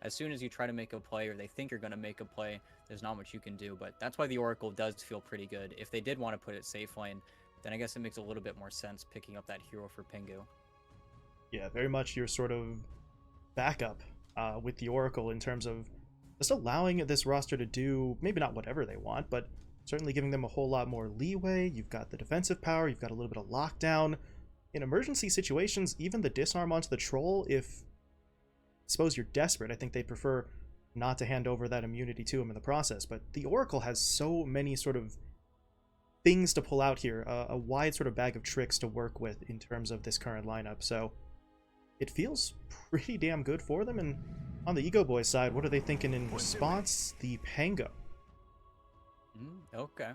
as soon as you try to make a play or they think you're going to make a play, there's not much you can do. But that's why the Oracle does feel pretty good. If they did want to put it safe lane, then I guess it makes a little bit more sense picking up that hero for Pingu. Yeah, very much your sort of backup with the Oracle in terms of just allowing this roster to do maybe not whatever they want, but certainly giving them a whole lot more leeway. You've got the defensive power, you've got a little bit of lockdown. In emergency situations, even the disarm onto the troll, if suppose you're desperate, I think they prefer not to hand over that immunity to him in the process. But the Oracle has so many sort of things to pull out here, a wide sort of bag of tricks to work with in terms of this current lineup. So it feels pretty damn good for them. And on the EgoBoys side, what are they thinking in response? The Pango. Okay.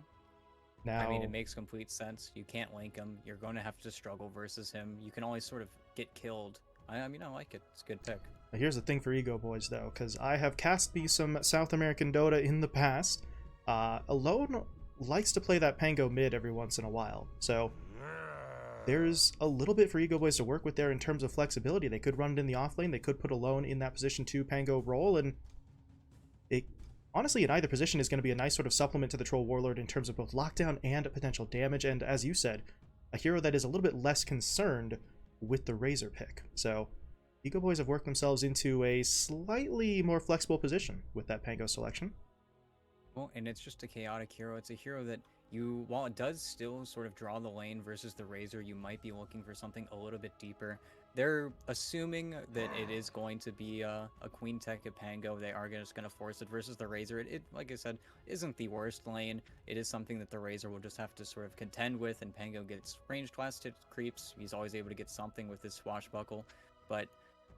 Now, I mean, it makes complete sense. You can't link him. You're going to have to struggle versus him. You can always sort of get killed. I mean, I like it. It's a good pick. here's the thing for EgoBoys, though, because I have cast me some South American Dota in the past. Alone likes to play that Pango mid every once in a while. So there's a little bit for EgoBoys to work with there in terms of flexibility. They could run it in the offlane. They could put Alone in that position 2 Pango role, and it honestly in either position is going to be a nice sort of supplement to the Troll Warlord in terms of both lockdown and potential damage. And as you said, a hero that is a little bit less concerned with the Razor pick. So EgoBoys have worked themselves into a slightly more flexible position with that Pango selection. Well, and it's just a chaotic hero. It's a hero that you, while it does still sort of draw the lane versus the Razor, you might be looking for something a little bit deeper. They're assuming that it is going to be a Queen Tech at Pango. They are just going to force it versus the Razor. It, like I said, isn't the worst lane. It is something that the Razor will just have to sort of contend with, and Pango gets ranged last hit creeps. He's always able to get something with his Swashbuckle. But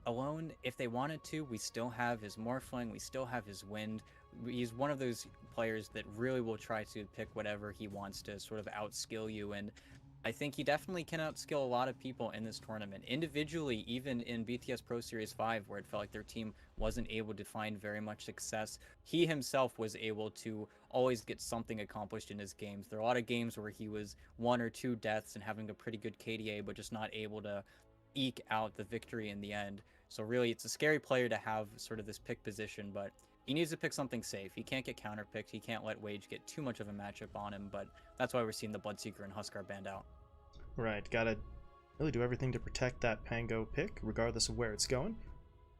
Alone, if they wanted to, we still have his Morphling, we still have his Wind. He's one of those players that really will try to pick whatever he wants to sort of outskill you, and I think he definitely can outskill a lot of people in this tournament. Individually, even in BTS Pro Series 5, where it felt like their team wasn't able to find very much success, he himself was able to always get something accomplished in his games. There are a lot of games where he was 1 or 2 deaths and having a pretty good KDA, but just not able to eke out the victory in the end. So really, it's a scary player to have sort of this pick position, but he needs to pick something safe. He can't get counterpicked. He can't let Wage get too much of a matchup on him, but that's why we're seeing the Bloodseeker and Huskar banned out. Right, gotta really do everything to protect that Pango pick, regardless of where it's going.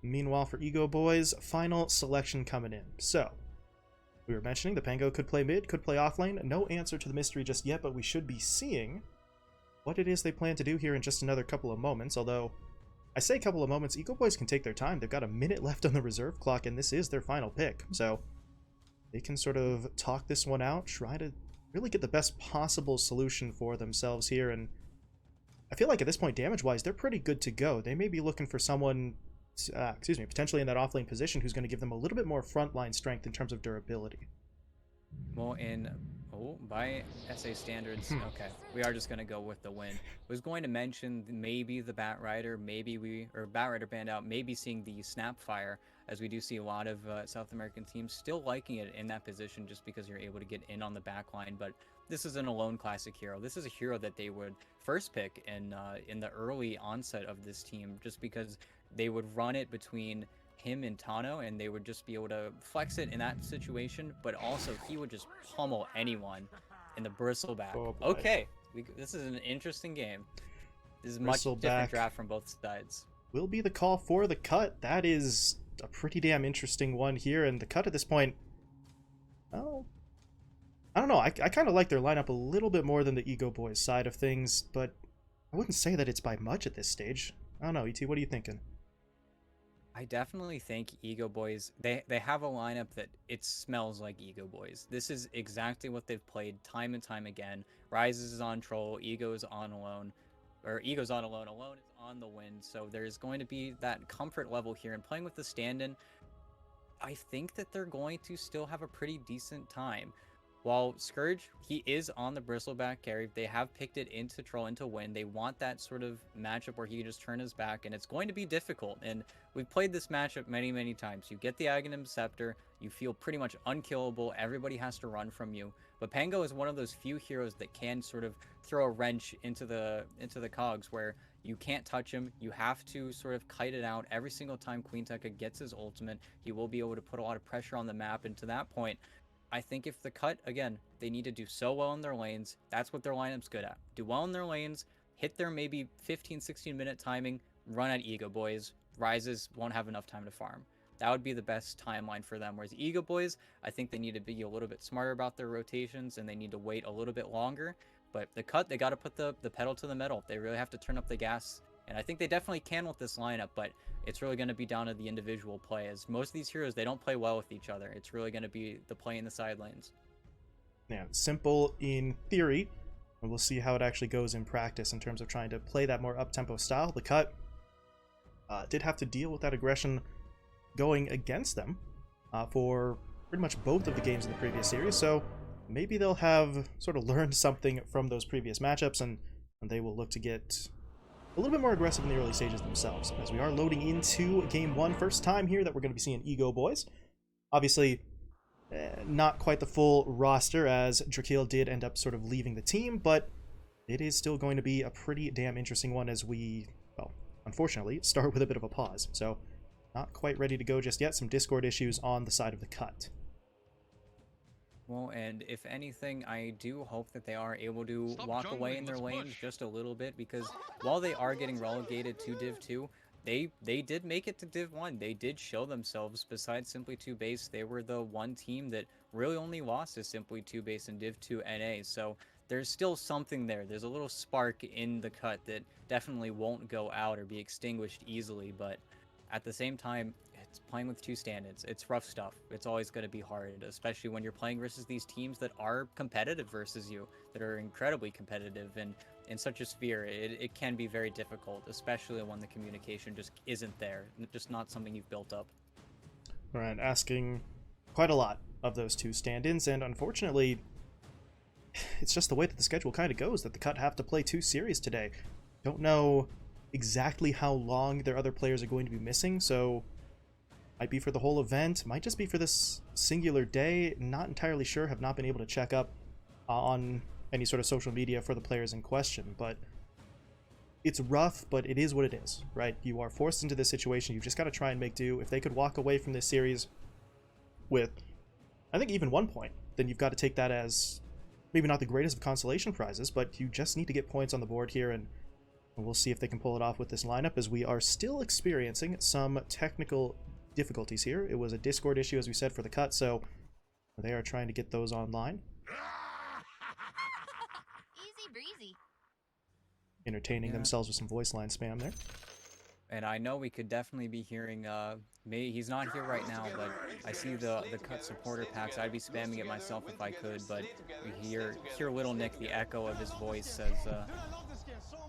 Meanwhile, for EgoBoys, final selection coming in. So, we were mentioning the Pango could play mid, could play offlane. No answer to the mystery just yet, but we should be seeing what it is they plan to do here in just another couple of moments. Although, I say couple of moments, EgoBoys can take their time. They've got a minute left on the reserve clock, and this is their final pick. So, they can sort of talk this one out, try to really get the best possible solution for themselves here, and I feel like at this point, damage-wise, they're pretty good to go. They may be looking for someone, potentially in that offlane position who's going to give them a little bit more frontline strength in terms of durability. Well, by SA standards, okay, we are just going to go with the win. I was going to mention maybe the Batrider, Batrider banned out, maybe seeing the Snapfire, as we do see a lot of South American teams still liking it in that position just because you're able to get in on the back line, but this is an Alone classic hero. This is a hero that they would first pick in the early onset of this team, just because they would run it between him and Tano, and they would just be able to flex it in that situation, but also he would just pummel anyone in the Bristleback. Oh boy. Okay, this is an interesting game. This is a much different draft from both sides. Will be the call for the cut. That is a pretty damn interesting one here, and the cut at this point, well, I don't know. I kind of like their lineup a little bit more than the EgoBoys side of things, but I wouldn't say that it's by much at this stage. I don't know, ET, what are you thinking? I definitely think EgoBoys, they have a lineup that it smells like EgoBoys. This is exactly what they've played time and time again. Rises is on Troll, Ego's on Alone, or Ego's on Alone, Alone is on the Wind. So there's going to be that comfort level here. And playing with the stand-in, I think that they're going to still have a pretty decent time. While Scourge, he is on the Bristleback carry. They have picked it into Troll, into Win. They want that sort of matchup where he can just turn his back, and it's going to be difficult. And we've played this matchup many, many times. You get the Aghanim Scepter, you feel pretty much unkillable. Everybody has to run from you. But Pango is one of those few heroes that can sort of throw a wrench into the cogs, where You can't touch him. You have to sort of kite it out. Every single time Queen Tekka gets his ultimate, he will be able to put a lot of pressure on the map. And to that point, I think if the cut, again, they need to do so well in their lanes. That's what their lineup's good at. Do well in their lanes, hit their maybe 15, 16-minute timing, run at EgoBoys. Rises won't have enough time to farm. That would be the best timeline for them. Whereas EgoBoys, I think they need to be a little bit smarter about their rotations and they need to wait a little bit longer. But the cut, they got to put the pedal to the metal. They really have to turn up the gas. And I think they definitely can with this lineup, but it's really going to be down to the individual play. As most of these heroes, they don't play well with each other. It's really going to be the play in the side lanes. Yeah, simple in theory, and we'll see how it actually goes in practice in terms of trying to play that more up-tempo style. The cut did have to deal with that aggression going against them for pretty much both of the games in the previous series, so maybe they'll have sort of learned something from those previous matchups, and they will look to get a little bit more aggressive in the early stages themselves, as we are loading into Game 1. First time here that we're going to be seeing EgoBoys. Obviously, not quite the full roster, as Drakeel did end up sort of leaving the team, but it is still going to be a pretty damn interesting one as we, well, unfortunately, start with a bit of a pause. So, not quite ready to go just yet. Some Discord issues on the side of the cut. Well, and if anything, I do hope that they are able to walk away in their lanes just a little bit, because while they are getting relegated to Div 2, they did make it to Div 1. They did show themselves. Besides Simply 2 Base, they were the one team that really only lost to Simply 2 Base in Div 2 NA, so there's still something there. There's a little spark in the cut that definitely won't go out or be extinguished easily, but at the same time, it's playing with two stand-ins. It's rough stuff. It's always going to be hard, especially when you're playing versus these teams that are competitive versus you, that are incredibly competitive. And in such a sphere, it can be very difficult, especially when the communication just isn't there, just not something you've built up. All right, asking quite a lot of those two stand-ins, and unfortunately, it's just the way that the schedule kind of goes, that the cut have to play 2 series today. Don't know exactly how long their other players are going to be missing, so might be for the whole event, might just be for this singular day. Not entirely sure, have not been able to check up on any sort of social media for the players in question, but it's rough, but it is what it is, right? You are forced into this situation, you've just got to try and make do. If they could walk away from this series with, I think, even 1 point, then you've got to take that as maybe not the greatest of consolation prizes, but you just need to get points on the board here, and we'll see if they can pull it off with this lineup, as we are still experiencing some technical difficulties here. It was a Discord issue, as we said, for the cut, so they are trying to get those online. Easy breezy. Entertaining themselves with some voice line spam there. And I know we could definitely be hearing, he's not here right now, but I see the cut supporter packs. I'd be spamming it myself if I could, but we hear Little Nick, the echo of his voice says,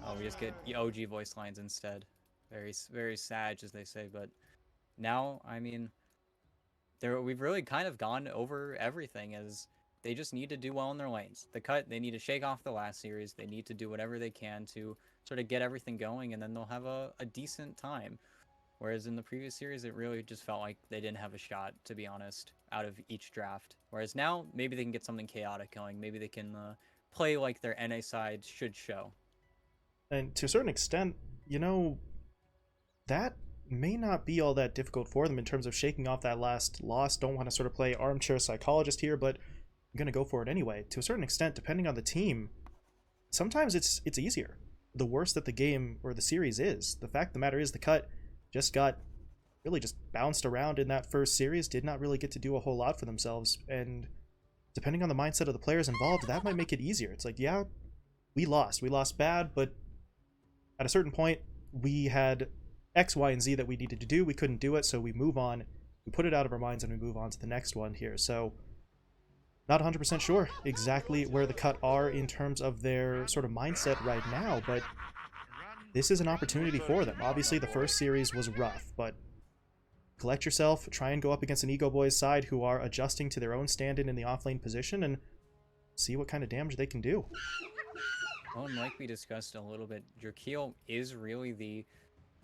oh, we just get the OG voice lines instead. Very, very sad, as they say, but now, I mean, we've really kind of gone over everything, as they just need to do well in their lanes. The cut, they need to shake off the last series. They need to do whatever they can to sort of get everything going, and then they'll have a decent time. Whereas in the previous series, it really just felt like they didn't have a shot, to be honest, out of each draft. Whereas now, maybe they can get something chaotic going. Maybe they can play like their NA side should show. And to a certain extent, you know, that may not be all that difficult for them in terms of shaking off that last loss. Don't want to sort of play armchair psychologist here, but I'm going to go for it anyway. To a certain extent, depending on the team, sometimes it's easier. The worse that the game or the series is. The fact of the matter is the cut just got really just bounced around in that first series, did not really get to do a whole lot for themselves, and depending on the mindset of the players involved, that might make it easier. It's like, yeah, we lost bad, but at a certain point, we had X, Y, and Z that we needed to do. We couldn't do it, so we move on. We put it out of our minds, and we move on to the next one here. So, not 100% sure exactly where the cut are in terms of their sort of mindset right now, but this is an opportunity for them. Obviously, the first series was rough, but collect yourself, try and go up against an EgoBoys side who are adjusting to their own stand-in the offlane position, and see what kind of damage they can do. Well, and like we discussed a little bit, Drakeel is really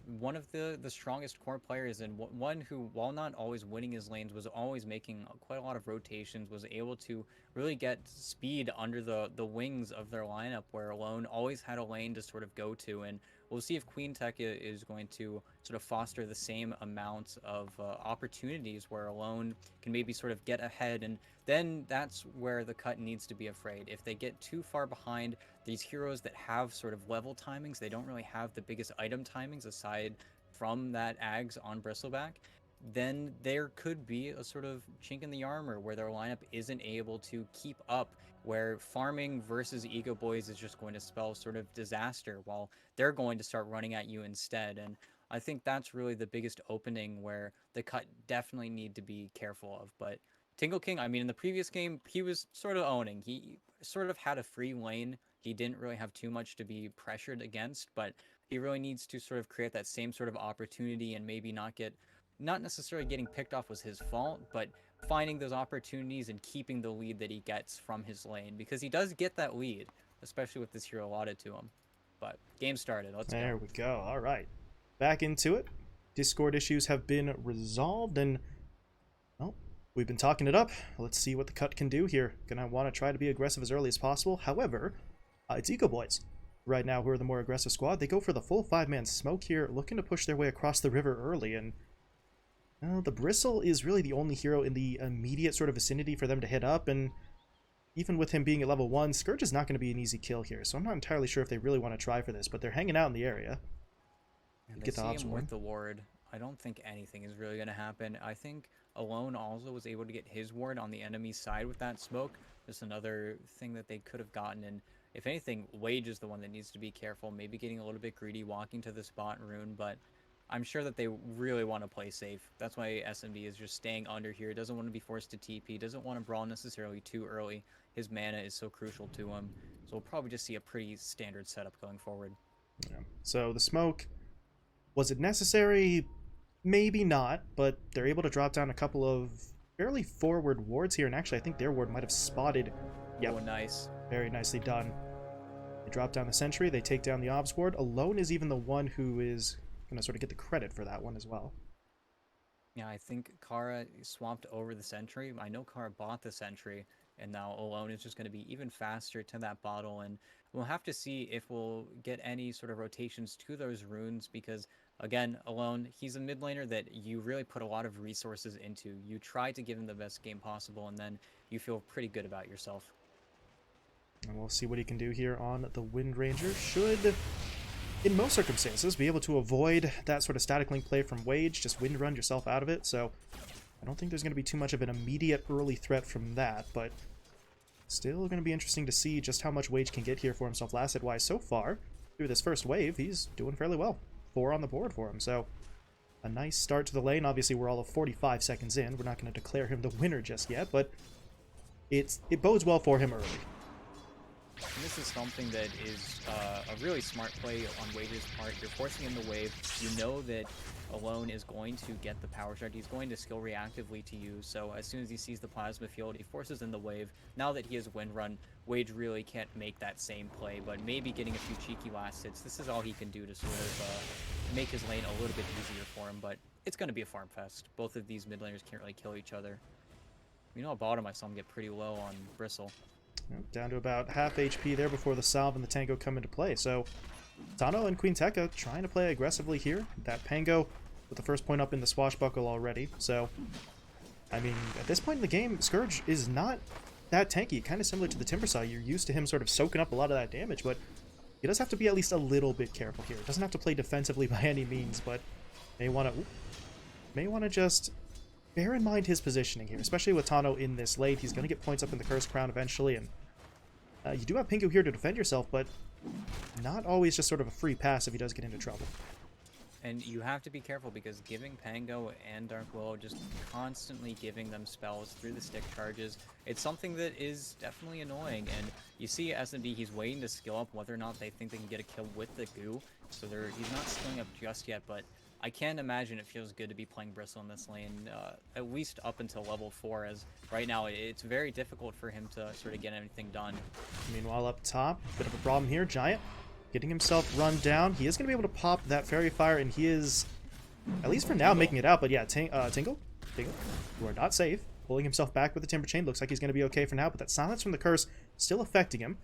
one of the strongest core players, and one who, while not always winning his lanes, was always making quite a lot of rotations, was able to really get speed under the wings of their lineup, where Alone always had a lane to sort of go to, and We'll see if Queen Tech is going to sort of foster the same amount of opportunities where Alone can maybe sort of get ahead, and then that's where the cut needs to be afraid. If they get too far behind these heroes that have sort of level timings, they don't really have the biggest item timings aside from that Ags on Bristleback, then there could be a sort of chink in the armor where their lineup isn't able to keep up, where farming versus EgoBoys is just going to spell sort of disaster while they're going to start running at you instead. And I think that's really the biggest opening where the cut definitely need to be careful of. But Tingle King, I mean, in the previous game, he was sort of owning. He sort of had a free lane. He didn't really have too much to be pressured against, but he really needs to sort of create that same sort of opportunity and maybe not necessarily getting picked off was his fault, but finding those opportunities and keeping the lead that he gets from his lane, because he does get that lead, especially with this hero allotted to him. But game started. Let's go. There we go. All right. Back into it. Discord issues have been resolved, and well, we've been talking it up. Let's see what the cut can do here. Gonna want to try to be aggressive as early as possible. However, it's EgoBoys right now who are the more aggressive squad. They go for the full 5-man smoke here, looking to push their way across the river early, and the Bristle is really the only hero in the immediate sort of vicinity for them to hit up, and even with him being at level 1, Scourge is not going to be an easy kill here, so I'm not entirely sure if they really want to try for this, but they're hanging out in the area. And they see him with the ward. I don't think anything is really going to happen. I think Alone also was able to get his ward on the enemy side with that smoke. Just another thing that they could have gotten, and if anything, Wage is the one that needs to be careful, maybe getting a little bit greedy, walking to the spot rune, but I'm sure that they really want to play safe. That's why SMD is just staying under here. Doesn't want to be forced to TP. Doesn't want to brawl necessarily too early. His mana is so crucial to him. So we'll probably just see a pretty standard setup going forward. Yeah. So the smoke, was it necessary? Maybe not, but they're able to drop down a couple of fairly forward wards here. And actually, I think their ward might have spotted. Yep. Oh, nice. Very nicely done. They drop down the sentry. They take down the obs ward. Alone is even the one who is going to sort of get the credit for that one as well. Yeah, I think Kara swapped over the sentry. I know Kara bought the sentry, and now Alone is just going to be even faster to that bottle, and we'll have to see if we'll get any sort of rotations to those runes, because again, Alone, he's a mid laner that you really put a lot of resources into. You try to give him the best game possible, and then you feel pretty good about yourself. And we'll see what he can do here on the Wind Ranger. Should, in most circumstances, be able to avoid that sort of static link play from Wage, just wind run yourself out of it, so I don't think there's going to be too much of an immediate early threat from that, but still going to be interesting to see just how much Wage can get here for himself last hit-wise. So far, through this first wave, he's doing fairly well. 4 on the board for him, so a nice start to the lane. Obviously, we're all of 45 seconds in. We're not going to declare him the winner just yet, but it bodes well for him early. And this is something that is a really smart play on Wage's part. You're forcing him to wave. You know that Alone is going to get the power shot. He's going to skill reactively to you. So as soon as he sees the plasma field, he forces in the wave. Now that he has wind run, Wage really can't make that same play, but maybe getting a few cheeky last hits. This is all he can do to sort of make his lane a little bit easier for him, but it's going to be a farm fest. Both of these mid laners can't really kill each other. You know, at bottom I saw him get pretty low on Bristle. Down to about half HP there before the Salve and the Tango come into play. So Tano and Queen Tekka trying to play aggressively here. That Pango with the first point up in the swashbuckle already. So, I mean, at this point in the game, Scourge is not that tanky. Kind of similar to the Timbersaw. You're used to him sort of soaking up a lot of that damage, but he does have to be at least a little bit careful here. Doesn't have to play defensively by any means, but may want to just bear in mind his positioning here, especially with Tano in this late. He's going to get points up in the Cursed Crown eventually, and you do have Pingu here to defend yourself, but not always just sort of a free pass if he does get into trouble. And you have to be careful, because giving Pango and Dark Willow, just constantly giving them spells through the stick charges, it's something that is definitely annoying. And you see SMD, he's waiting to skill up whether or not they think they can get a kill with the goo, so he's not skilling up just yet, but I can't imagine it feels good to be playing Bristle in this lane, at least up until level 4, as right now it's very difficult for him to sort of get anything done. Meanwhile, up top, bit of a problem here. Giant getting himself run down. He is going to be able to pop that Fairy Fire, and he is, at least for now, making it out. But yeah, Tingle, you are not safe. Pulling himself back with the Timber Chain. Looks like he's going to be okay for now, but that Silence from the Curse still affecting him.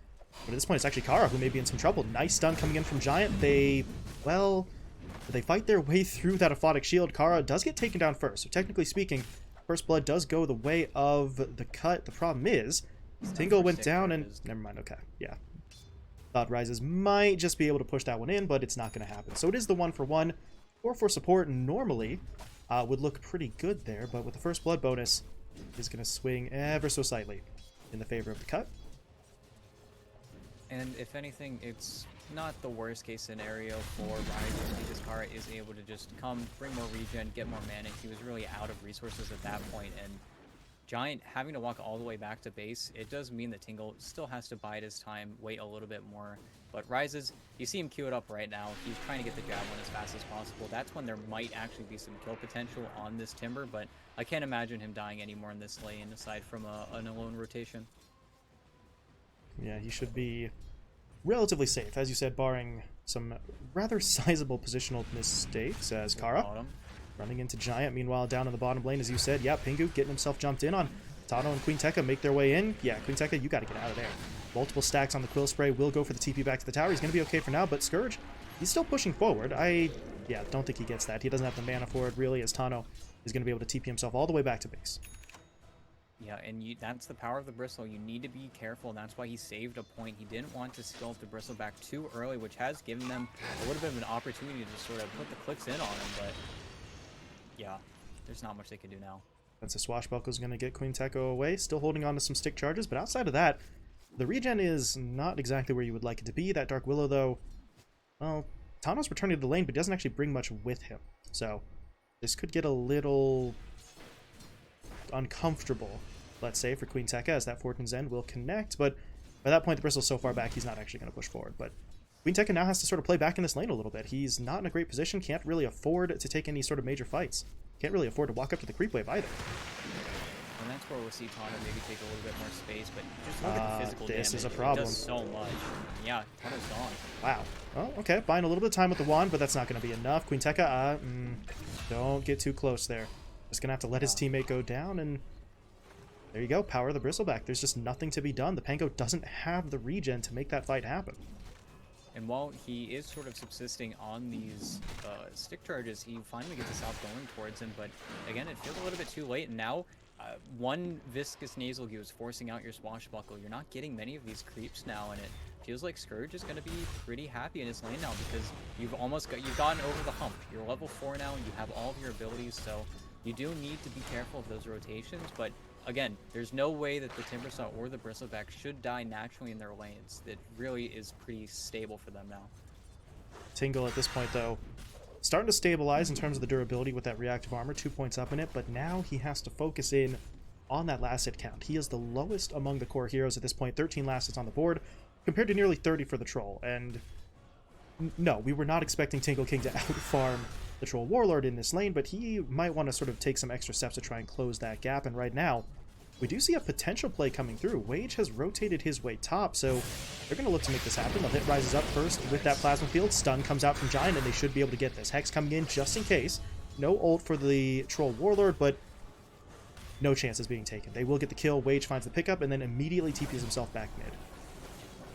But at this point, it's actually Kara who may be in some trouble. Nice stun coming in from Giant. They fight their way through that aphotic shield. Kara does get taken down first. So technically speaking, first blood does go the way of the cut. The problem is, Tingle went down and... Never mind, okay. Yeah. Thought Rises might just be able to push that one in, but it's not going to happen. So it is the 1-for-1. 4 for support normally would look pretty good there, but with the first blood bonus, is going to swing ever so slightly in the favor of the cut. And if anything, it's not the worst case scenario for Rises because Kara is able to just come, bring more regen, get more mana. He was really out of resources at that point, and Giant having to walk all the way back to base, it does mean that Tingle still has to bide his time, wait a little bit more. But Rises, you see him queue it up right now. He's trying to get the javelin as fast as possible. That's when there might actually be some kill potential on this Timber, but I can't imagine him dying anymore in this lane aside from an alone rotation. Yeah, he should be relatively safe, as you said, barring some rather sizable positional mistakes as Kara running into Giant. Meanwhile, down in the bottom lane, as you said, yeah, Pingu getting himself jumped in on. Tano and Queen Tekka make their way in. Yeah, Queen Tekka, you got to get out of there. Multiple stacks on the Quill Spray. Will go for the TP back to the tower. He's going to be okay for now, but Scourge, he's still pushing forward. Yeah, don't think he gets that. He doesn't have the mana for it, really, as Tano is going to be able to TP himself all the way back to base. Yeah, and that's the power of the Bristle. You need to be careful, and that's why he saved a point. He didn't want to skill up the Bristle back too early, which has given them a little bit of an opportunity to sort of put the clicks in on him, but yeah, there's not much they can do now. That's a Swashbuckle is going to get Queen Tekka away, still holding on to some stick charges, but outside of that, the regen is not exactly where you would like it to be. That Dark Willow, though, well, Tano's returning to the lane, but he doesn't actually bring much with him. So this could get a little uncomfortable, let's say, for Queen Tekka, as that Fortune's End will connect, but by that point, the Bristle's so far back, he's not actually going to push forward. But Queen Tekka now has to sort of play back in this lane a little bit. He's not in a great position, can't really afford to take any sort of major fights. Can't really afford to walk up to the creep wave either. And that's where we'll see Tano maybe take a little bit more space, but just look at the physical damage. This is a problem. It does so much. Yeah, Tano's gone. Wow. Oh, okay. Buying a little bit of time with the wand, but that's not going to be enough. Queen Tekka, don't get too close there. Just going to have to let his teammate go down, and there you go. Power the Bristleback. There's just nothing to be done. The Pango doesn't have the regen to make that fight happen. And while he is sort of subsisting on these stick charges, he finally gets his health going towards him. But again, it feels a little bit too late. And now, one Viscous Nasal Goo is forcing out your Swashbuckle. You're not getting many of these creeps now, and it feels like Scourge is going to be pretty happy in his lane now because you've gotten over the hump. You're level 4 now, and you have all of your abilities, so you do need to be careful of those rotations. But again, there's no way that the Timbersaw or the Bristleback should die naturally in their lanes. That really is pretty stable for them now. Tingle at this point, though, starting to stabilize in terms of the durability with that reactive armor, 2 points up in it, but now he has to focus in on that last hit count. He is the lowest among the core heroes at this point, 13 last hits on the board, compared to nearly 30 for the Troll. And no, we were not expecting Tingle King to outfarm the Troll Warlord in this lane, but he might want to sort of take some extra steps to try and close that gap, and right now, we do see a potential play coming through. Wage has rotated his way top, so they're going to look to make this happen. The hit rises up first with that Plasma Field. Stun comes out from Giant, and they should be able to get this. Hex coming in just in case. No ult for the Troll Warlord, but no chances being taken. They will get the kill. Wage finds the pickup, and then immediately TPs himself back mid.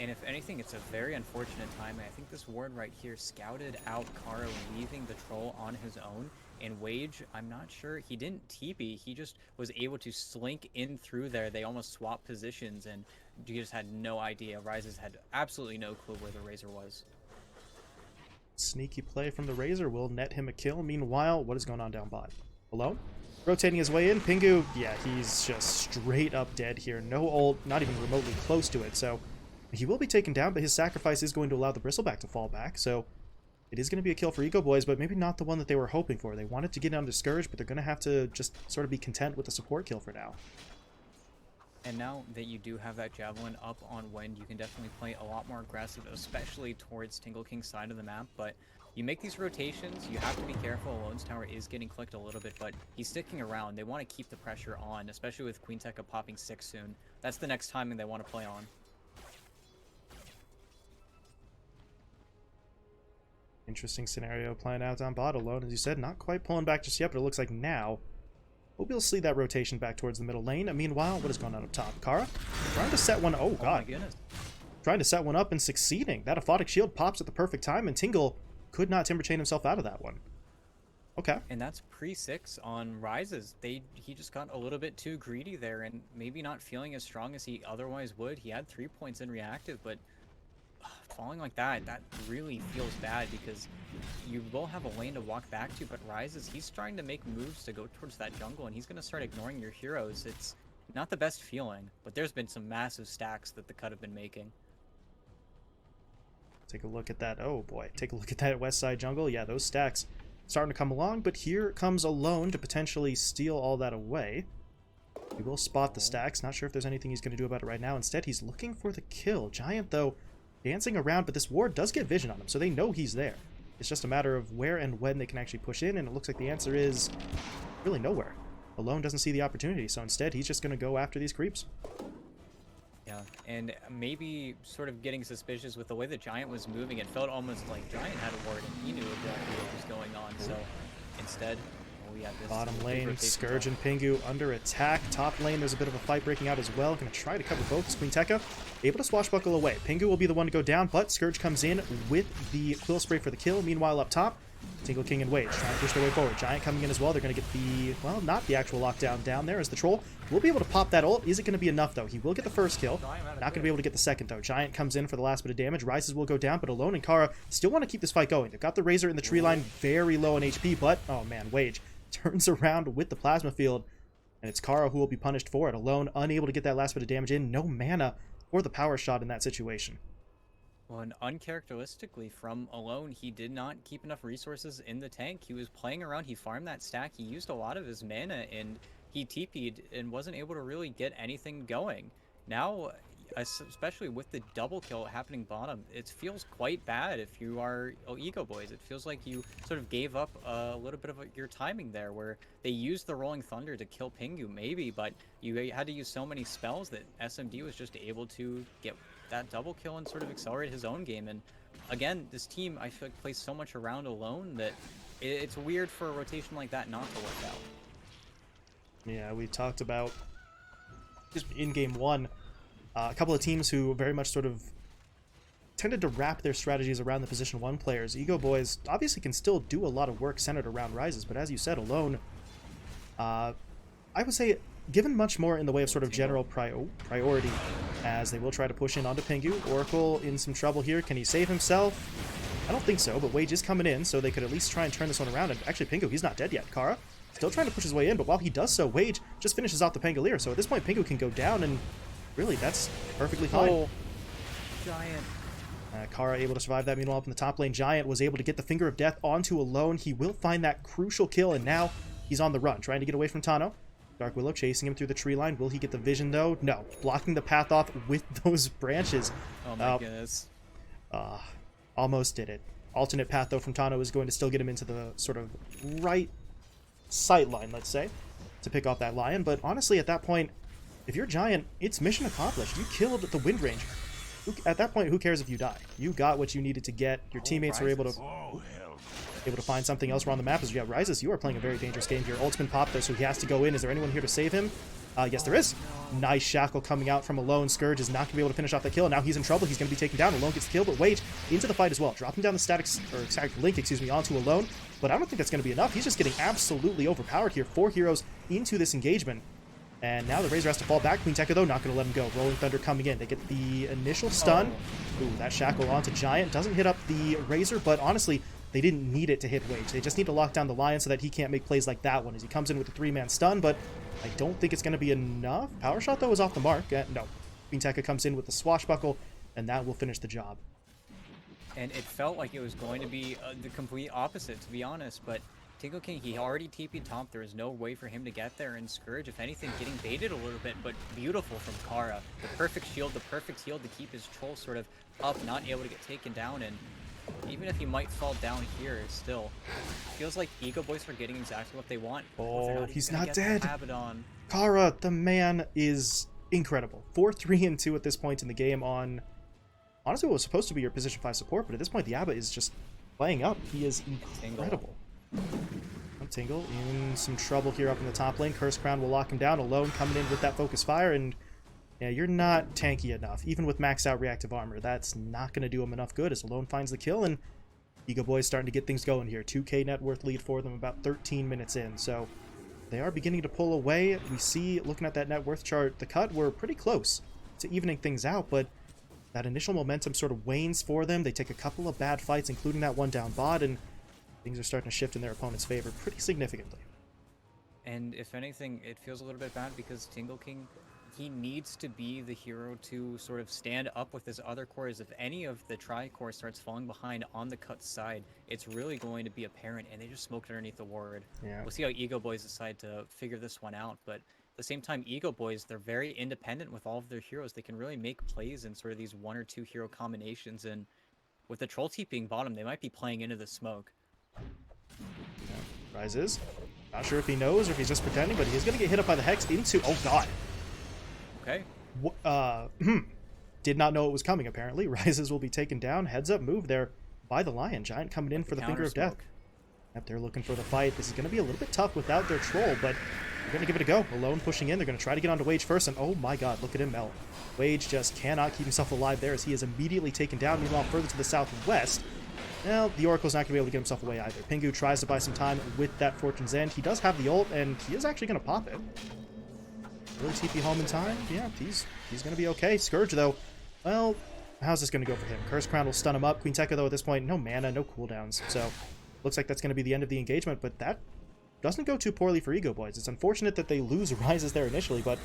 And if anything, it's a very unfortunate timing. I think this ward right here scouted out Kara, leaving the Troll on his own. And Wage, I'm not sure, he didn't TP, he just was able to slink in through there. They almost swapped positions, and you just had no idea. Rises had absolutely no clue where the Razor was. Sneaky play from the Razor will net him a kill. Meanwhile, what is going on down bot? Alone? Rotating his way in. Pingu, yeah, he's just straight up dead here. No ult, not even remotely close to it, so he will be taken down, but his sacrifice is going to allow the Bristleback to fall back, so it is going to be a kill for EgoBoys, but maybe not the one that they were hoping for. They wanted to get on to Scourge, but they're going to have to just sort of be content with the support kill for now. And now that you do have that Javelin up on Wind, you can definitely play a lot more aggressive, especially towards Tingle King's side of the map, but you make these rotations, you have to be careful. Alone's tower is getting clicked a little bit, but he's sticking around. They want to keep the pressure on, especially with Queen Tekka popping 6 soon. That's the next timing they want to play on. Interesting scenario playing out on bot. Alone, as you said, not quite pulling back just yet, but it looks like now we'll be able to see that rotation back towards the middle lane. And meanwhile, what is going on up top? Kara trying to set one. Oh god. Oh my goodness. trying to set one up and succeeding. That aphotic shield pops at the perfect time, and Tingle could not timber chain himself out of that one. Okay. And that's pre-6 on Rises. He just got a little bit too greedy there and maybe not feeling as strong as he otherwise would. He had 3 points in reactive, but falling like that really feels bad because you will have a lane to walk back to, but Rises, he's trying to make moves to go towards that jungle, and he's going to start ignoring your heroes. It's not the best feeling, but there's been some massive stacks that the cut have been making. Take a look at that. Oh boy, take a look at that west side jungle. Yeah, those stacks starting to come along, but here comes Alone to potentially steal all that away. He will spot the stacks. Not sure if there's anything he's going to do about it right now. Instead, he's looking for the kill. Giant, though, dancing around, but this ward does get vision on him, so they know he's there. It's just a matter of where and when they can actually push in, and it looks like the answer is really nowhere. Alone doesn't see the opportunity, so instead he's just going to go after these creeps. Yeah, and maybe sort of getting suspicious with the way the Giant was moving. It felt almost like Giant had a ward and he knew exactly what was going on, so instead... This bottom lane, Scourge and Pingu under attack. Top lane, there's a bit of a fight breaking out as well. Going to try to cover both. Queen Tekka able to swashbuckle away. Pingu will be the one to go down, but Scourge comes in with the Quill Spray for the kill. Meanwhile, up top, Tingle King and Wage trying to push their way forward. Giant coming in as well. They're going to get the, well, not the actual lockdown down there as the Troll will be able to pop that ult. Is it going to be enough, though? He will get the first kill. Not going to be able to get the second, though. Giant comes in for the last bit of damage. Rises will go down, but Alone and Kara still want to keep this fight going. They've got the Razor in the tree line, very low on HP, but, oh man, Wage turns around with the plasma field, and it's Kara who will be punished for it. Alone, unable to get that last bit of damage in. No mana for the power shot in that situation. Well, and uncharacteristically from Alone, he did not keep enough resources in the tank. He was playing around, he farmed that stack, he used a lot of his mana, and he TP'd and wasn't able to really get anything going. Now, especially with the double kill happening bottom, it feels quite bad if you are EgoBoys. It feels like you sort of gave up a little bit of your timing there, where they used the Rolling Thunder to kill Pingu, maybe, but you had to use so many spells that SMD was just able to get that double kill and sort of accelerate his own game. And again, this team, I feel like, plays so much around Alone that it's weird for a rotation like that not to work out. Yeah, we talked about just in game one, a couple of teams who very much sort of tended to wrap their strategies around the position 1 players. EgoBoys obviously can still do a lot of work centered around Rises, but as you said, Alone, I would say given much more in the way of sort of general priority, as they will try to push in onto Pingu. Oracle in some trouble here. Can he save himself? I don't think so, but Wage is coming in, so they could at least try and turn this one around. And actually, Pingu, he's not dead yet. Kara still trying to push his way in, but while he does so, Wage just finishes off the Pangolier. So at this point, Pingu can go down, and really, that's perfectly fine. Oh, Giant. Kara able to survive that. Meanwhile, up in the top lane, Giant was able to get the Finger of Death onto Alone. He will find that crucial kill, and now he's on the run, trying to get away from Tano. Dark Willow chasing him through the tree line. Will he get the vision, though? No. Blocking the path off with those branches. Oh my goodness. Almost did it. Alternate path, though, from Tano is going to still get him into the sort of right sight line, let's say, to pick off that Lion. But honestly, at that point, if you're Giant, it's mission accomplished. You killed the Wind Ranger. At that point, who cares if you die? You got what you needed to get. Your teammates are able to find something else around the map. As you have Rises, you are playing a very dangerous game here. Ultimate pop, though, so he has to go in. Is there anyone here to save him? Yes, there is. Nice shackle coming out from Alone. Scourge is not going to be able to finish off that kill. Now he's in trouble. He's going to be taken down. Alone gets the kill, but Wage into the fight as well. Dropping down the static link, onto Alone. But I don't think that's going to be enough. He's just getting absolutely overpowered here. 4 heroes into this engagement. And now the Razor has to fall back. Queen Tekka, though, not going to let him go. Rolling Thunder coming in. They get the initial stun. Ooh, that shackle onto Giant. Doesn't hit up the Razor, but honestly, they didn't need it to hit Wage. They just need to lock down the Lion so that he can't make plays like that one as he comes in with a 3-man stun, but I don't think it's going to be enough. Power Shot, though, is off the mark. No. Queen Tekka comes in with the Swashbuckle, and that will finish the job. And it felt like it was going to be the complete opposite, to be honest, but Tingle King, he already TP'd top. There was no way for him to get there, and Scourge, if anything, getting baited a little bit, but beautiful from Kara. The perfect shield, the perfect heal to keep his troll sort of up, not able to get taken down, and even if he might fall down here, it still feels like EgoBoys are getting exactly what they want. Oh, he's not dead. Abaddon. Kara, the man, is incredible. 4-3-2 at this point in the game on, honestly, what was supposed to be your position 5 support, but at this point, the Abba is just playing up. He is incredible. Tingle in some trouble here up in the top lane. Curse Crown will lock him down. Alone coming in with that focus fire, and Yeah, you're not tanky enough. Even with maxed out reactive armor, that's not going to do him enough good as Alone finds the kill, and EgoBoys starting to get things going here. 2k net worth lead for them about 13 minutes in, so they are beginning to pull away. We see, looking at that net worth chart, the cut were pretty close to evening things out, but that initial momentum sort of wanes for them. They take a couple of bad fights, including that one down bot, and things are starting to shift in their opponent's favor pretty significantly. And if anything, it feels a little bit bad because Tingle King, he needs to be the hero to sort of stand up with his other cores. If any of the tri-core starts falling behind on the cut side, it's really going to be apparent, and they just smoked underneath the ward. Yeah. We'll see how EgoBoys decide to figure this one out, but at the same time, EgoBoys, they're very independent with all of their heroes. They can really make plays in sort of these 1 or 2 hero combinations, and with the Troll TPing bottom, they might be playing into the smoke. Yeah. Rises. Not sure if he knows or if he's just pretending, but he's going to get hit up by the Hex into... Oh, God. Okay. Did not know it was coming, apparently. Rises will be taken down. Heads up move there by the Lion. Giant coming in for the Finger of Death. Yep, they're looking for the fight. This is going to be a little bit tough without their Troll, but they're going to give it a go. Alone pushing in. They're going to try to get onto Wage first, and oh my God, look at him melt. Wage just cannot keep himself alive there as he is immediately taken down. Meanwhile, further to the southwest, well, the Oracle's not going to be able to get himself away either. Pingu tries to buy some time with that Fortune's End. He does have the ult, and he is actually going to pop it. Will he TP home in time? Yeah, he's going to be okay. Scourge, though, well, how's this going to go for him? Curse Crown will stun him up. Queen Tekka, though, at this point, no mana, no cooldowns. So, looks like that's going to be the end of the engagement, but that doesn't go too poorly for EgoBoys. It's unfortunate that they lose Rises there initially, but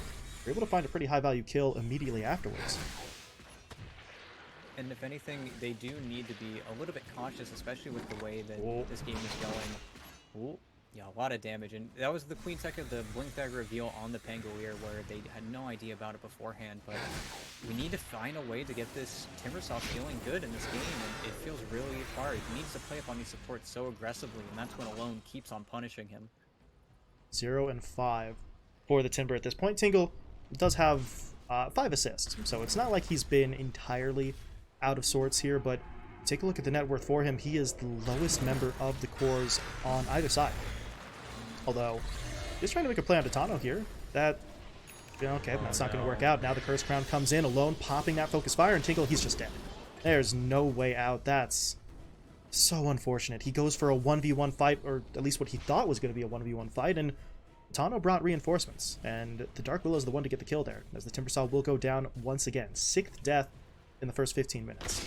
they're able to find a pretty high-value kill immediately afterwards. And if anything, they do need to be a little bit cautious, especially with the way that this game is going. Ooh. Yeah, a lot of damage. And that was the Queen Tekka, the Blink Dagger reveal on the Pangolier, where they had no idea about it beforehand. But we need to find a way to get this Timbersaw feeling good in this game, and it feels really hard. He needs to play up on these supports so aggressively, and that's when Alone keeps on punishing him. 0 and 5 for the Timber at this point. Tingle does have 5 assists, so it's not like he's been entirely out of sorts here, but take a look at the net worth for him. He is the lowest member of the cores on either side. Although, he's trying to make a play on Titano here. That, okay, that's not going to work out. Now the Curse Crown comes in, Alone popping that Focus Fire, and Tingle, he's just dead. There's no way out. That's so unfortunate. He goes for a 1v1 fight, or at least what he thought was going to be a 1v1 fight, and Titano brought reinforcements, and the Dark Willow is the one to get the kill there, as the Timbersaw will go down once again. 6th death in the first 15 minutes.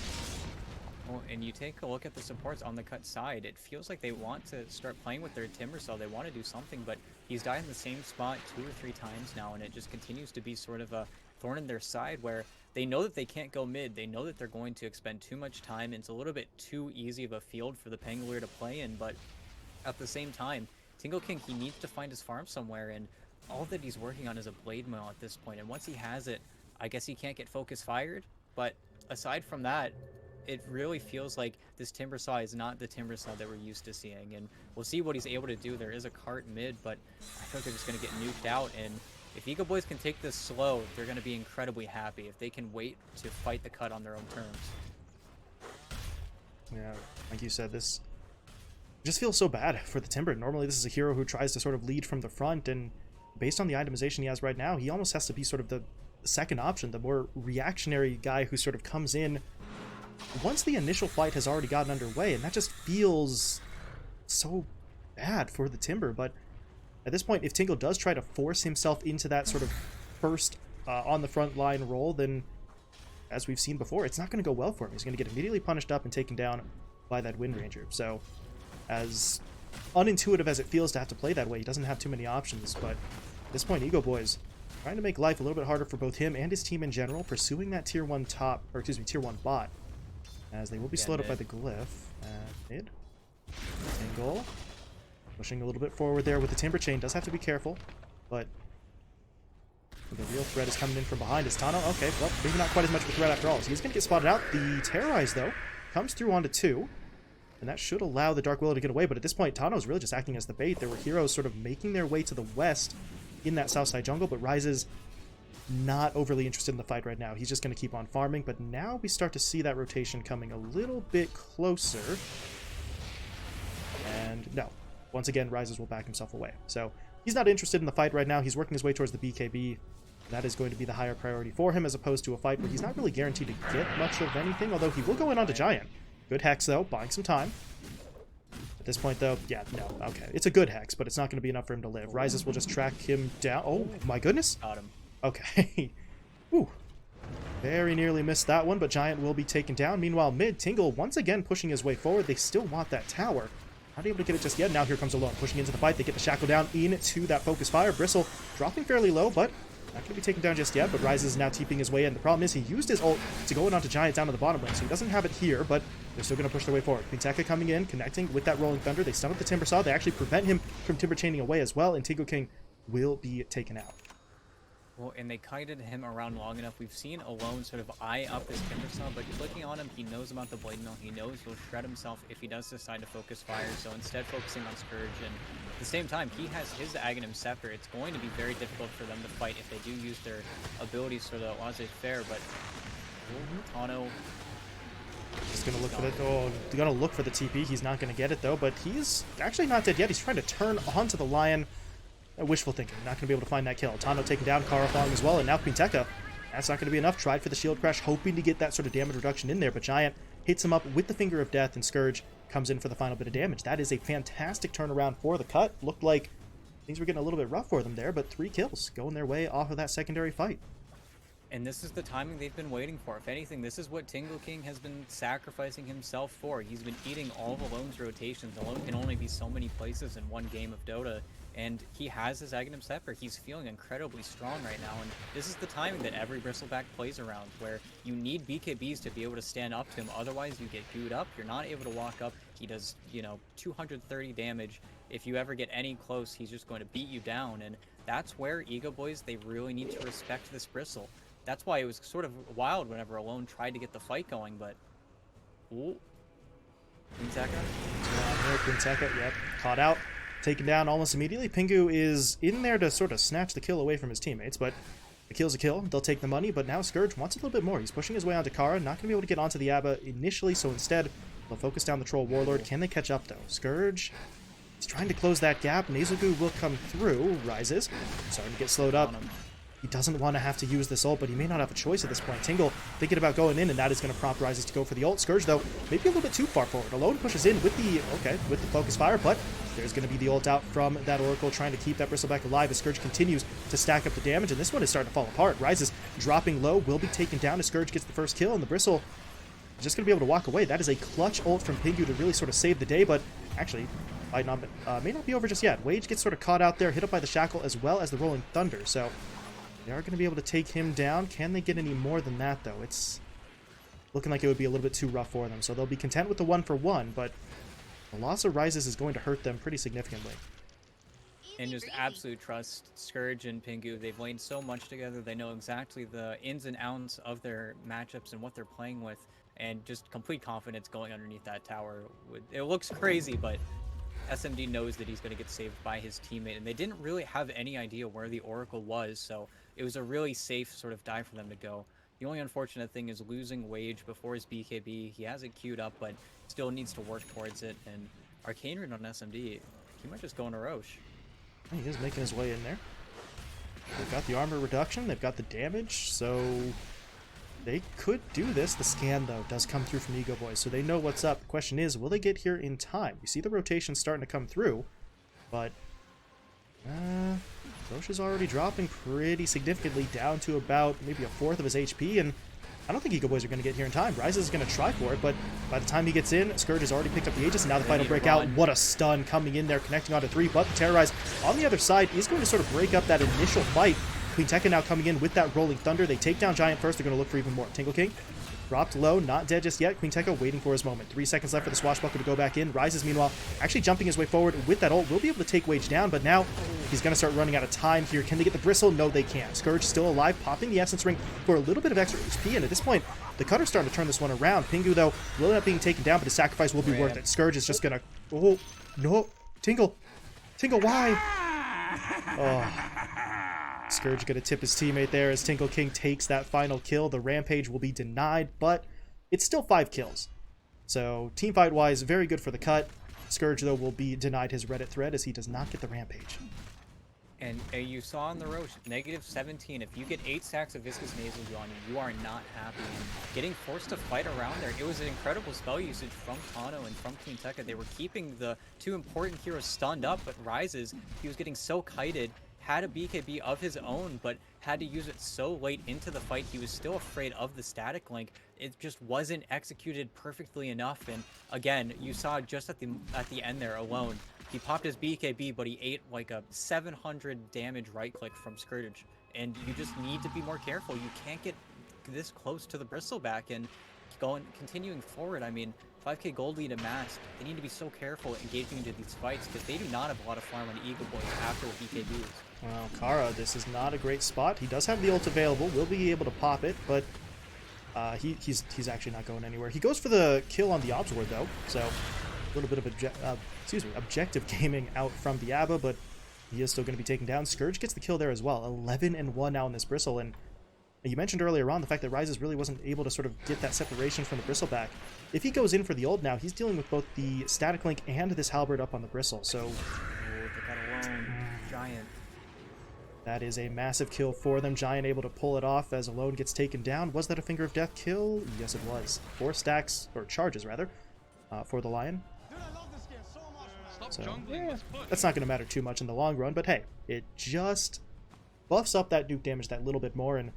Well, and you take a look at the supports on the cut side, it feels like they want to start playing with their Timbersaw. They want to do something, but he's died in the same spot 2 or 3 times now, and it just continues to be sort of a thorn in their side where they know that they can't go mid. They know that they're going to expend too much time, and it's a little bit too easy of a field for the Pangolier to play in, but at the same time, Tingle King, he needs to find his farm somewhere, and all that he's working on is a Blade Mail at this point, and once he has it, I guess he can't get Focus Fired, but aside from that, it really feels like this Timbersaw is not the Timbersaw that we're used to seeing, and we'll see what he's able to do. There is a cart mid, but I feel like they're just going to get nuked out, and if EgoBoys can take this slow, they're going to be incredibly happy if they can wait to fight the cut on their own terms. Yeah, like you said, this just feels so bad for the Timber. Normally this is a hero who tries to sort of lead from the front, and based on the itemization he has right now, he almost has to be sort of the second option, the more reactionary guy who sort of comes in once the initial fight has already gotten underway, and that just feels so bad for the Timber. But at this point, if Tingle does try to force himself into that sort of first on the front line role, then as we've seen before, it's not going to go well for him. He's going to get immediately punished up and taken down by that Wind Ranger. So as unintuitive as it feels to have to play that way, he doesn't have too many options. But at this point, EgoBoys trying to make life a little bit harder for both him and his team in general, pursuing that tier 1 tier 1 bot, as they will be slowed up by the Glyph. Mid. Tingle. Pushing a little bit forward there with the Timber Chain. Does have to be careful, but the real threat is coming in from behind. Is Tano? Okay, well, maybe not quite as much of a threat after all. So he's going to get spotted out. The Terrorize, though, comes through onto 2, and that should allow the Dark Willow to get away. But at this point, Tano's really just acting as the bait. There were heroes sort of making their way to the west in that south side jungle, but Rises not overly interested in the fight right now. He's just going to keep on farming, but now we start to see that rotation coming a little bit closer. And no. Once again, Rises will back himself away. So he's not interested in the fight right now. He's working his way towards the BKB. That is going to be the higher priority for him, as opposed to a fight where he's not really guaranteed to get much of anything, although he will go in onto Giant. Good Hex, though, buying some time. At this point, though, yeah, no, okay. It's a good Hex, but it's not going to be enough for him to live. Rises will just track him down. Oh, my goodness. Got him. Okay. Whew. Very nearly missed that one, but Giant will be taken down. Meanwhile, mid, Tingle once again pushing his way forward. They still want that tower. Not able to get it just yet. Now here comes Alone, pushing into the fight. They get the Shackle down into that Focus Fire. Bristle dropping fairly low, but not going to be taken down just yet. But Rise is now TPing his way in. The problem is he used his ult to go in onto Giant down to the bottom lane, so he doesn't have it here, but they're still going to push their way forward. Quinteka coming in, connecting with that Rolling Thunder. They stun up the Timber Saw. They actually prevent him from Timber Chaining away as well, and Tingle King will be taken out. Well, and they kited him around long enough. We've seen Alone sort of eye up this Timber Saw, but clicking on him, he knows about the Blade Mill. He knows he'll shred himself if he does decide to focus fire, so instead focusing on Scourge. And at the same time, he has his Aghanim Scepter. It's going to be very difficult for them to fight if they do use their abilities sort of laissez-faire, but Tano... Just gonna look for the gonna look for the TP. He's not gonna get it though, but he's actually not dead yet. He's trying to turn onto the Lion. Wishful thinking. Not gonna be able to find that kill. Tano taken down, Karafong as well, and now Quinteka. That's not gonna be enough. Tried for the shield crash, hoping to get that sort of damage reduction in there, but Giant hits him up with the Finger of Death, and Scourge comes in for the final bit of damage. That is a fantastic turnaround for the cut. Looked like things were getting a little bit rough for them there, but 3 kills going their way off of that secondary fight. And this is the timing they've been waiting for. If anything, this is what Tingle King has been sacrificing himself for. He's been eating all of Alone's rotations. Alone can only be so many places in one game of Dota, and he has his Aghanim Scepter. He's feeling incredibly strong right now, and this is the timing that every Bristleback plays around, where you need BKBs to be able to stand up to him. Otherwise, you get gooed up. You're not able to walk up. He does, 230 damage. If you ever get any close, he's just going to beat you down, and that's where EgoBoys, they really need to respect this Bristle. That's why it was sort of wild whenever Alone tried to get the fight going, but... Ooh. Quinteka? Quinteka, yep. Caught out. Taken down almost immediately. Pingu is in there to sort of snatch the kill away from his teammates, but a kill's a kill. They'll take the money, but now Scourge wants a little bit more. He's pushing his way onto Kara. Not going to be able to get onto the Abba initially, so instead, they'll focus down the Troll Warlord. Can they catch up, though? Scourge... He's trying to close that gap. Nasal Goo will come through. Rises. Starting to get slowed up. He doesn't want to have to use this ult, but he may not have a choice at this point. Tingle thinking about going in, and that is going to prompt Rises to go for the ult. Scourge, though, maybe a little bit too far forward. Alone pushes in with the Focus Fire, but there's going to be the ult out from that Oracle, trying to keep that Bristleback alive as Scourge continues to stack up the damage, and this one is starting to fall apart. Rises dropping low, will be taken down as Scourge gets the first kill, and the Bristle is just going to be able to walk away. That is a clutch ult from Pingu to really sort of save the day, but actually may not be over just yet. Wage gets sort of caught out there, hit up by the Shackle as well as the Rolling Thunder, so they are going to be able to take him down. Can they get any more than that, though? It's looking like it would be a little bit too rough for them, so they'll be content with the 1-for-1, but the loss of Rises is going to hurt them pretty significantly. And just absolute trust. Scourge and Pingu, they've laid so much together. They know exactly the ins and outs of their matchups and what they're playing with, and just complete confidence going underneath that tower. It looks crazy, but SMD knows that he's going to get saved by his teammate, and they didn't really have any idea where the Oracle was, so it was a really safe sort of dive for them to go. The only unfortunate thing is losing Wage before his BKB. He has it queued up, but still needs to work towards it, and Arcane Rune on SMD, he might just go into Roche. He is making his way in there. They've got the armor reduction, they've got the damage, so they could do this. The scan, though, does come through from EgoBoys, so they know what's up. The question is, will they get here in time? You see the rotation starting to come through, but Roche is already dropping pretty significantly, down to about maybe a fourth of his HP, and I don't think EgoBoys are going to get here in time. Rises is going to try for it, but by the time he gets in, Scourge has already picked up the Aegis, and now the fight will break out. What a stun coming in there, connecting onto 3, but the Terrorize on the other side is going to sort of break up that initial fight. Quinteka now coming in with that Rolling Thunder. They take down Giant first. They're going to look for even more. Tingle King dropped low, not dead just yet. Quinteka waiting for his moment. 3 seconds left for the Swashbuckler to go back in. Rises, meanwhile, actually jumping his way forward with that ult. Will be able to take Wage down, but now he's going to start running out of time here. Can they get the Bristle? No, they can't. Scourge still alive, popping the Essence Ring for a little bit of extra HP, and at this point, the Cutter's starting to turn this one around. Pingu, though, will end up being taken down, but his sacrifice will be worth it. Scourge is just going to... Oh, no. Tingle. Tingle, why? Oh. Scourge going to tip his teammate there as Tingle King takes that final kill. The Rampage will be denied, but it's still 5 kills. So, teamfight-wise, very good for the cut. Scourge, though, will be denied his Reddit thread as he does not get the Rampage. And you saw on the Roche, -17. If you get 8 stacks of Viscous Nasal Dew on you, you are not happy. And getting forced to fight around there, it was an incredible spell usage from Tano and from Queen Tekka. They were keeping the two important heroes stunned up, but Rises, he was getting so kited, had a BKB of his own, but had to use it so late into the fight, he was still afraid of the static link. It just wasn't executed perfectly enough. And again, you saw just at the end there alone, he popped his BKB, but he ate like a 700 damage right click from Scourge. And you just need to be more careful. You can't get this close to the Bristleback. And continuing forward, I mean, 5k gold lead amassed. They need to be so careful engaging into these fights because they do not have a lot of farm on EgoBoys after the BKBs. Well, Kara, this is not a great spot. He does have the ult available, will be able to pop it, but he's actually not going anywhere. He goes for the kill on the Obs Ward, though, so a little bit of objective gaming out from the Abba, but he is still going to be taken down. Scourge gets the kill there as well. 11-1 now in this Bristle, and you mentioned earlier on the fact that Rises really wasn't able to sort of get that separation from the Bristleback. If he goes in for the ult now, he's dealing with both the Static Link and this Halberd up on the Bristle, so... Oh, they got Alone. Giant. That is a massive kill for them. Giant able to pull it off as Alone gets taken down. Was that a Finger of Death kill? Yes, it was. 4 stacks, or charges rather, for the Lion. So, yeah, that's not going to matter too much in the long run, but hey, it just buffs up that Duke damage that little bit more, and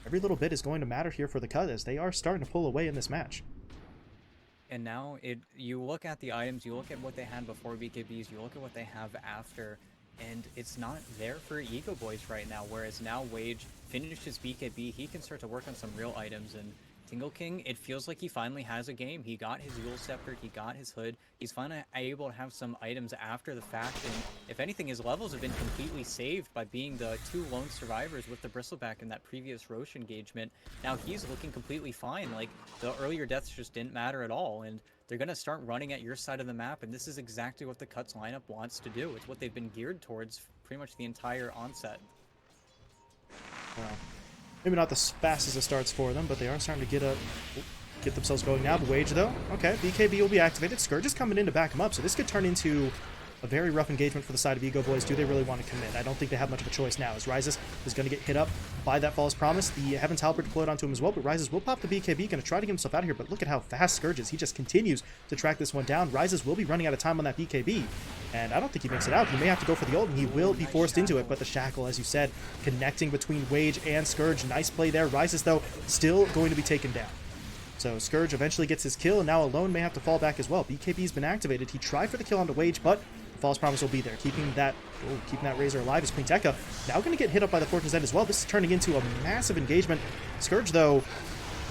every little bit is going to matter here for the cut as they are starting to pull away in this match. And now you look at the items, you look at what they had before BKBs, you look at what they have after, and it's not there for EgoBoys right now, whereas now Wage finished his BKB, he can start to work on some real items, and Tingle King, it feels like he finally has a game. He got his Yule Scepter, he got his Hood, he's finally able to have some items after the fact, and if anything, his levels have been completely saved by being the 2 lone survivors with the Bristleback in that previous Roche engagement. Now he's looking completely fine, like, the earlier deaths just didn't matter at all, and they're going to start running at your side of the map, and this is exactly what the Cuts lineup wants to do. It's what they've been geared towards pretty much the entire onset. Well, maybe not as fast as it starts for them, but they are starting to get themselves going now. Wage, though, okay, BKB will be activated. Scourge is coming in to back him up, so this could turn into a very rough engagement for the side of EgoBoys. Do they really want to commit? I don't think they have much of a choice now, as Rises is going to get hit up by that False Promise. The Heaven's Halberd deployed onto him as well, but Rises will pop the BKB, going to try to get himself out of here, but look at how fast Scourge is. He just continues to track this one down. Rises will be running out of time on that BKB, and I don't think he makes it out. He may have to go for the ult, and he will be forced into it, but the Shackle, as you said, connecting between Wage and Scourge. Nice play there. Rises, though, still going to be taken down. So Scourge eventually gets his kill, and now Alone may have to fall back as well. BKB's been activated. He tried for the kill onto Wage, but False Promise will be there, keeping that Razor alive is Queen Tekka. Now going to get hit up by the Fortune's End as well. This is turning into a massive engagement. Scourge, though,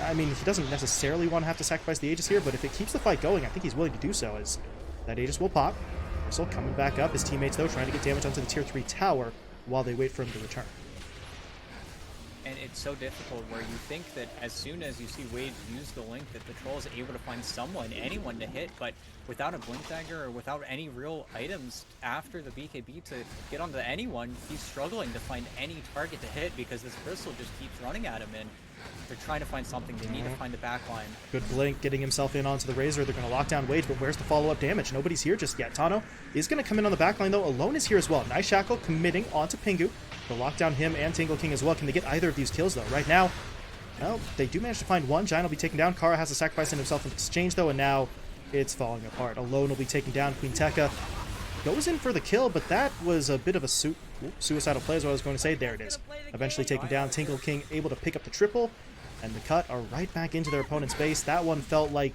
I mean, he doesn't necessarily want to have to sacrifice the Aegis here, but if it keeps the fight going, I think he's willing to do so, as that Aegis will pop. Bristle coming back up. His teammates, though, trying to get damage onto the Tier 3 tower while they wait for him to return. And it's so difficult where you think that as soon as you see Wage use the link that the troll is able to find anyone to hit, but without a Blink Dagger or without any real items after the BKB to get onto anyone, he's struggling to find any target to hit because this Bristle just keeps running at him, and they're trying to find something. They need to find the backline. Good Blink getting himself in onto the Razor. They're going to lock down Wage, but where's the follow-up damage? Nobody's here just yet. Tano is going to come in on the backline, though. Alone is here as well. Nice Shackle committing onto Pingu. They'll lock down him and Tingle King as well. Can they get either of these kills, though? Right now, well, they do manage to find one. Giant will be taken down. Kara has to sacrifice himself in exchange, though, and now it's falling apart. Alone will be taken down. Queen Tekka goes in for the kill, but that was a bit of a suicidal play, is what I was going to say. There it is. Eventually taken down. Tingle King able to pick up the triple, and the Cut are right back into their opponent's base. That one felt like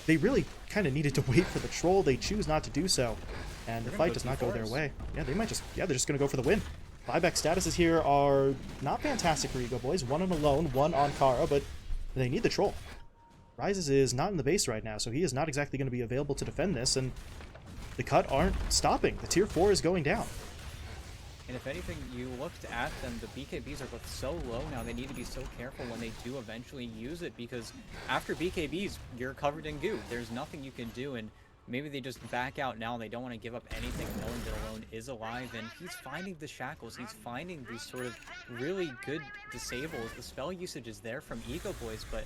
they really kind of needed to wait for the troll. They choose not to do so, and the fight does not go their way. Yeah, they might just, they're just going to go for the win. Buyback statuses here are not fantastic for EgoBoys. One on Alone, one on Kara, but they need the troll. Rises is not in the base right now, so he is not exactly going to be available to defend this, and the Cut aren't stopping. The Tier 4 is going down. And if anything, you looked at them, the BKBs are both so low now, they need to be so careful when they do eventually use it, because after BKBs, you're covered in goo. There's nothing you can do, and maybe they just back out now. They don't want to give up anything knowing that Alone is alive, and he's finding the shackles. He's finding these sort of really good disables. The spell usage is there from EgoBoys, but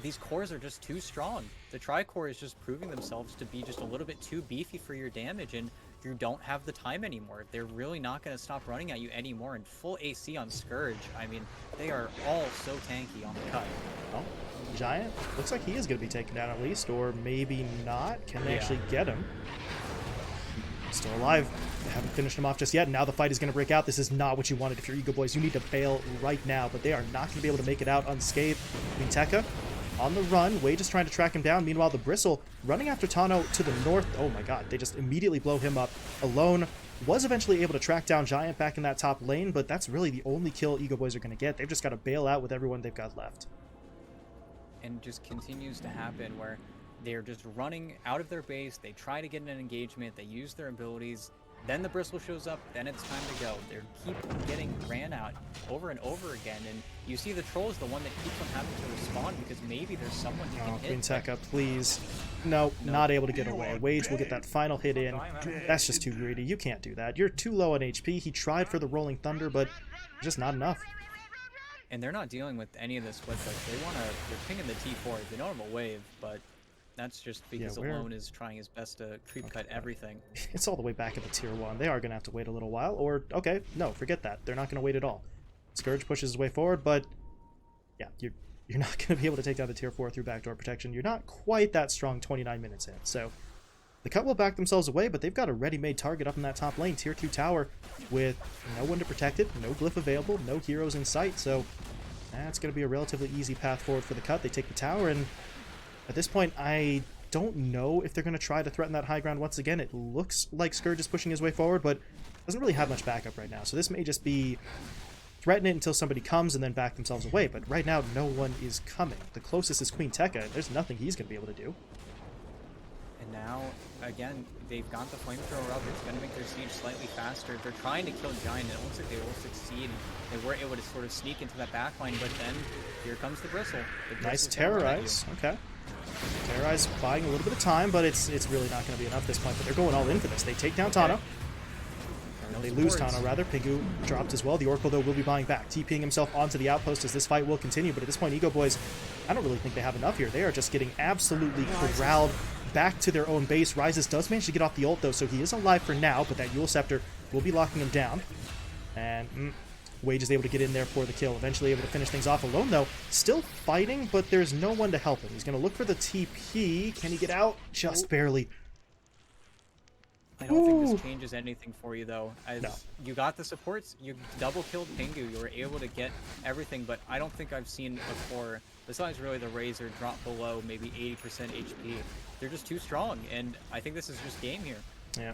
these cores are just too strong. The Tri-Core is just proving themselves to be just a little bit too beefy for your damage, and you don't have the time anymore. They're really not going to stop running at you anymore. And full AC on Scourge, I mean, they are all so tanky on the cut. Well, Giant looks like he is going to be taken down at least, or maybe not. Can they actually get him? Still alive. They haven't finished him off just yet. Now the fight is going to break out. This is not what you wanted if you're EgoBoys. You need to bail right now, but they are not going to be able to make it out unscathed. Quinteka on the run. Wade is trying to track him down. Meanwhile, the Bristle running after Tano to the north. Oh my god, they just immediately blow him up. Alone was eventually able to track down Giant back in that top lane, but that's really the only kill EgoBoys are going to get. They've just got to bail out with everyone they've got left. And just continues to happen where they're just running out of their base. They try to get an engagement. They use their abilities. Then the Bristle shows up. Then it's time to go. They keep getting ran out over and over again. And you see the troll is the one that keeps on having to respond because maybe there's someone who can hit. Quinteka, please. No, not able to get away. Wage will get that final hit in. That's just too greedy. You can't do that. You're too low on HP. He tried for the Rolling Thunder, but just not enough. And they're not dealing with any of this with they're pinging the T4. They don't have a wave, but that's just because Alone is trying his best to creep cut everything. It's all the way back at the tier 1. They are going to have to wait a little while, or, okay, no, forget that. They're not going to wait at all. Scourge pushes his way forward, but, yeah, you're not going to be able to take down the tier 4 through backdoor protection. You're not quite that strong 29 minutes in, so the Cut will back themselves away, but they've got a ready-made target up in that top lane, tier 2 tower, with no one to protect it, no glyph available, no heroes in sight, so that's going to be a relatively easy path forward for the Cut. They take the tower, and at this point, I don't know if they're going to try to threaten that high ground once again. It looks like Scourge is pushing his way forward, but doesn't really have much backup right now. So this may just be threaten it until somebody comes and then back themselves away. But right now, no one is coming. The closest is Quinteka. There's nothing he's going to be able to do. And now, again, they've got the flamethrower up. It's going to make their siege slightly faster. They're trying to kill Giant. It looks like they will succeed. They were able to sort of sneak into that backline, but then here comes the Bristle. Nice terrorize. Okay. Terrorize buying a little bit of time, but it's really not going to be enough at this point. But they're going all in for this. They take down Tano. Or they lose Tano, rather. Pingu dropped as well. The Oracle, though, will be buying back. TPing himself onto the outpost as this fight will continue. But at this point, EgoBoys, I don't really think they have enough here. They are just getting absolutely corralled back to their own base. Rises does manage to get off the ult, though, so he is alive for now. But that Yule Scepter will be locking him down. And Wage is able to get in there for the kill. Eventually able to finish things off alone, though. Still fighting, but there's no one to help him. He's going to look for the TP. Can he get out? Just barely. I don't think this changes anything for you, though. As you got the supports, you double-killed Pingu. You were able to get everything, but I don't think I've seen a core, besides really the Razor, drop below maybe 80% HP. They're just too strong, and I think this is just game here. Yeah.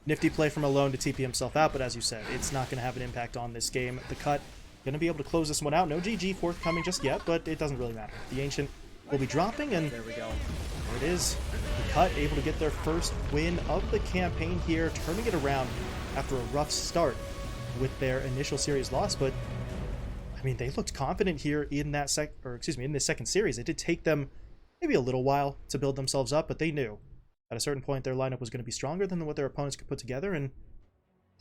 Nifty play from Alone to TP himself out, but as you said, it's not going to have an impact on this game. The Cut going to be able to close this one out. No GG forthcoming just yet, but it doesn't really matter. The Ancient will be dropping, and there we go. There it is. The Cut able to get their first win of the campaign here, turning it around after a rough start with their initial series loss. But I mean, they looked confident here in that in this second series. It did take them maybe a little while to build themselves up, but they knew at a certain point their lineup was going to be stronger than what their opponents could put together, and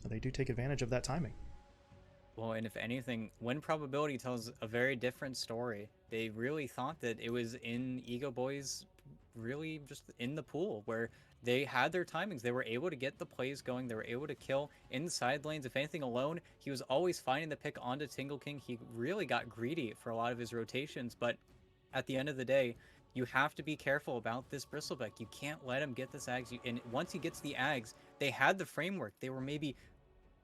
they do take advantage of that timing. Well, and if anything, win probability tells a very different story. They really thought that it was in EgoBoys, really just in the pool, where they had their timings. They were able to get the plays going. They were able to kill in the side lanes. If anything, Alone, he was always finding the pick onto Tingle King. He really got greedy for a lot of his rotations, but at the end of the day, you have to be careful about this Bristleback. You can't let him get this Ags. And once he gets the Ags, they had the framework. They were maybe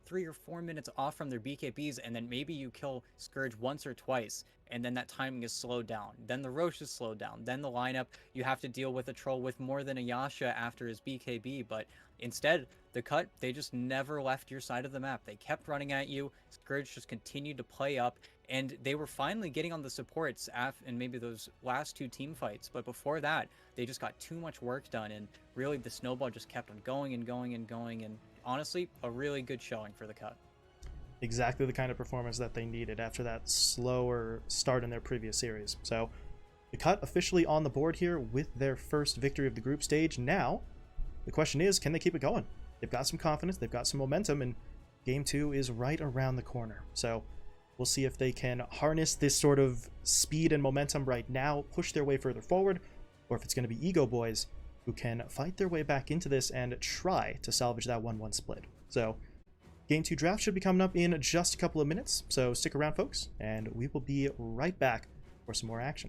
3 or 4 minutes off from their BKBs, and then maybe you kill Scourge once or twice, and then that timing is slowed down. Then the Roche is slowed down. Then the lineup, you have to deal with a troll with more than a Yasha after his BKB, but instead, the Cut, they just never left your side of the map. They kept running at you. Scourge just continued to play up, and they were finally getting on the supports in maybe those last 2 team fights, but before that, they just got too much work done, and really the snowball just kept on going and going and going, and honestly, a really good showing for the Cut. Exactly the kind of performance that they needed after that slower start in their previous series. So, the Cut officially on the board here with their first victory of the group stage. Now, the question is, can they keep it going? They've got some confidence, they've got some momentum, and Game 2 is right around the corner. So, we'll see if they can harness this sort of speed and momentum right now, push their way further forward, or if it's going to be EgoBoys who can fight their way back into this and try to salvage that 1-1 split. So Game 2 draft should be coming up in just a couple of minutes, so stick around, folks, and we will be right back for some more action.